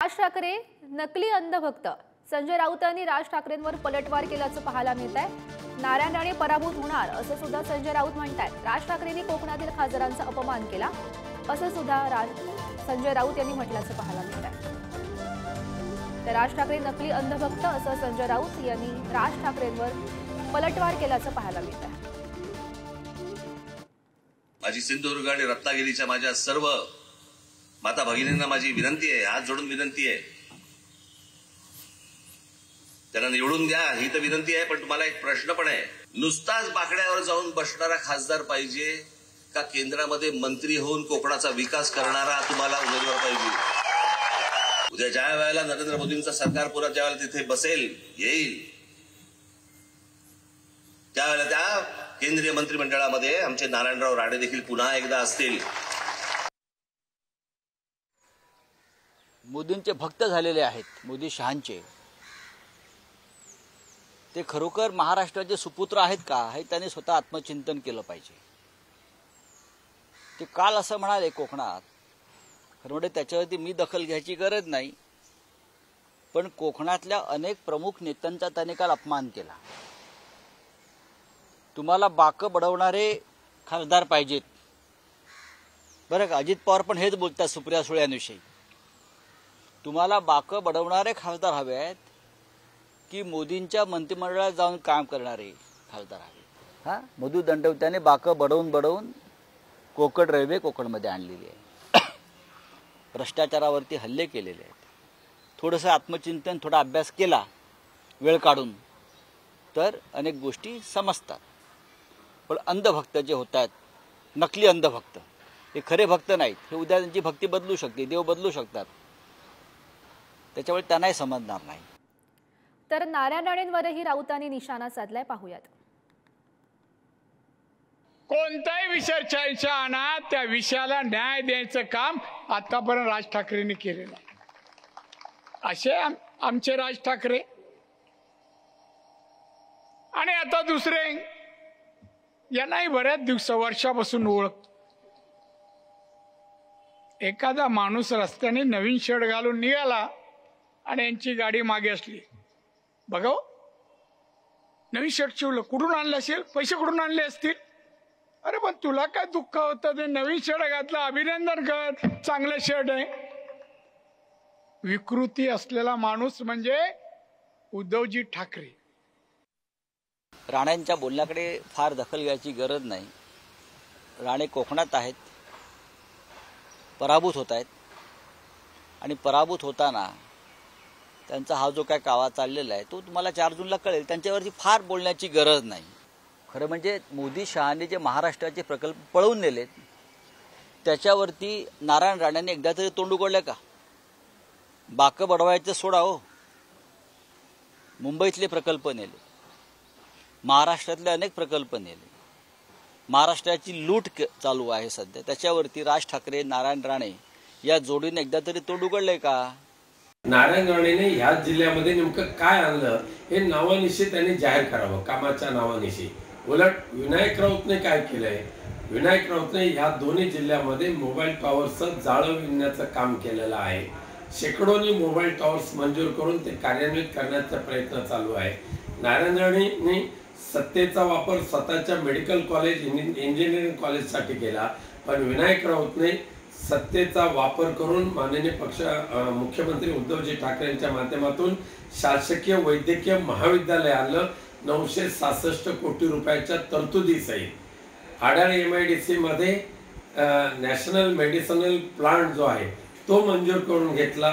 राज ठाकरे नकली अंधभक्त संजय राऊत यांनी राज ठाकरेंवर पलटवार केल्याचं पाहायला मिळत आहे। नारायण राणे पराभूत होणार असं सुद्धा संजय राऊत म्हणतात। राज ठाकरेंनी कोकणातील खासदारांचा अपमान केला असं सुद्धा संजय राऊत यांनी म्हटल्याचं पाहायला मिळत आहे। तर राज ठाकरे नकली अंधभक्त असं संजय राऊत यांनी राज ठाकरेंवर पलटवार केल्याचं पाहायला मिळत आहे। माझी सिंधुदुर्ग आणि रत्नागिरीच्या माझ्या सर्व माता भगिनींना माझी विनंती आहे, हात जोडून विनंती आहे, त्यांना निवडून द्या ही तर विनंती आहे। पण तुम्हाला एक प्रश्न पण आहे, नुसताच बाकड्यावर जाऊन बसणारा खासदार पाहिजे का केंद्रामध्ये मंत्री होऊन कोकणाचा विकास करणारा तुम्हाला उमेदवार पाहिजे? उद्या ज्या वेळेला नरेंद्र मोदींचं सरकार पुन्हा ज्या वेळेला तिथे बसेल येईल त्यावेळेला त्या केंद्रीय मंत्रिमंडळामध्ये आमचे नारायणराव राणे देखील पुन्हा एकदा असतील। मोदींचे भक्त झालेले आहेत, मोदी शहांचे, ते खरोखर महाराष्ट्राचे सुपुत्र आहेत का हे त्यांनी स्वतः आत्मचिंतन केलं पाहिजे। ते काल असं म्हणाले कोकणात, खरं म्हणजे त्याच्यावरती मी दखल घ्यायची गरज नाही, पण कोकणातल्या अनेक प्रमुख नेत्यांचा त्याने काल अपमान केला। तुम्हाला बाकं बडवणारे खासदार पाहिजेत बरं का। अजित पवार पण हेच बोलतात सुप्रिया सुळे यांविषयी, तुम्हाला बाकं बडवणारे खासदार हवे आहेत की मोदींच्या मंत्रिमंडळात जाऊन काम करणारे खासदार हवे। हा, मधु दंडवत्याने बाकं बडवून कोकण रेल्वे कोकणमध्ये आणलेली आहे, भ्रष्टाचारावरती हल्ले केलेले आहेत। थोडंसं आत्मचिंतन, थोडा अभ्यास केला वेळ काढून तर अनेक गोष्टी समजतात। पण अंधभक्त जे होत आहेत, नकली अंधभक्त, हे खरे भक्त नाहीत। हे उद्या त्यांची भक्ती बदलू शकते, देव बदलू शकतात, त्याच्यामुळे त्यांनाही समजणार नाही। तर नारायण राणेंवरही राऊतांनी निशाणा साधलाय, पाहूयात। कोणताही विषय चर्चा आणा, त्या विषयाला न्याय द्यायचं काम आतापर्यंत राज ठाकरेंनी केलेलं आहे। असे आमचे राज ठाकरे। आणि आता दुसरे, यांनाही बऱ्याच वर्षापासून ओळखतो। एखादा माणूस रस्त्याने नवीन शर्ट घालून निघाला आणि यांची गाडी मागे असली, बघा नवीन शर्ट शिवलं, कुठून आणलं असेल, पैसे कुठून आणले असतील? अरे पण तुला काय दुःख होतं? ते नवीन शर्ट घातलं, अभिनंदन कर, चांगलं शर्ट आहे। विकृती असलेला माणूस म्हणजे उद्धवजी ठाकरे। राणेंच्या बोलण्याकडे फार दखल घ्यायची गरज नाही। राणे कोकणात आहेत, पराभूत होत आहेत, आणि पराभूत होताना त्यांचा हा जो काय कावा चाललेला आहे तो तुम्हाला 4 जूनला कळेल। त्यांच्यावरती फार बोलण्याची गरज नाही। खरं म्हणजे मोदी शहांनी जे महाराष्ट्राचे प्रकल्प पळवून नेलेत त्याच्यावरती नारायण राणेंनी एकदा तरी तोंड उघडलं का? बाकं बडवायचं सोडा हो, मुंबईतले प्रकल्प नेले, महाराष्ट्रातले अनेक प्रकल्प नेले, महाराष्ट्राची लूट चालू आहे सध्या, त्याच्यावरती राज ठाकरे नारायण राणे या जोडीने एकदा तरी तोंड उघडलंय का? नारायण राणेने ह्याच जिल्ह्यामध्ये नेमकं काय आणलं हे नावानिशी त्यांनी जाहीर करावं, कामाच्या नावानिशी। उलट विनायक राऊतने काय केलंय? विनायक राऊतने ह्या दोन्ही जिल्ह्यामध्ये मोबाईल टॉवर्सचं जाळं विणण्याचं काम केलेलं आहे। शेकडोनी मोबाईल टॉवर्स मंजूर करून ते कार्यान्वित करण्याचा प्रयत्न चालू आहे। नारायण राणेंनी सत्तेचा वापर स्वतःच्या मेडिकल कॉलेज, इंजिनिअरिंग कॉलेजसाठी केला, पण विनायक राऊतने सत्तेचा वापर करून माननीय मुख्यमंत्री उद्धवजी ठाकरेंच्या माध्यमातून शासकीय वैद्यकीय महाविद्यालय आणलं 966 कोटी रुपयाच्या तरतुदीसहित। आडाळ MIDC मध्ये नॅशनल मेडिसिनल प्लांट जो आहे तो मंजूर करून घेतला।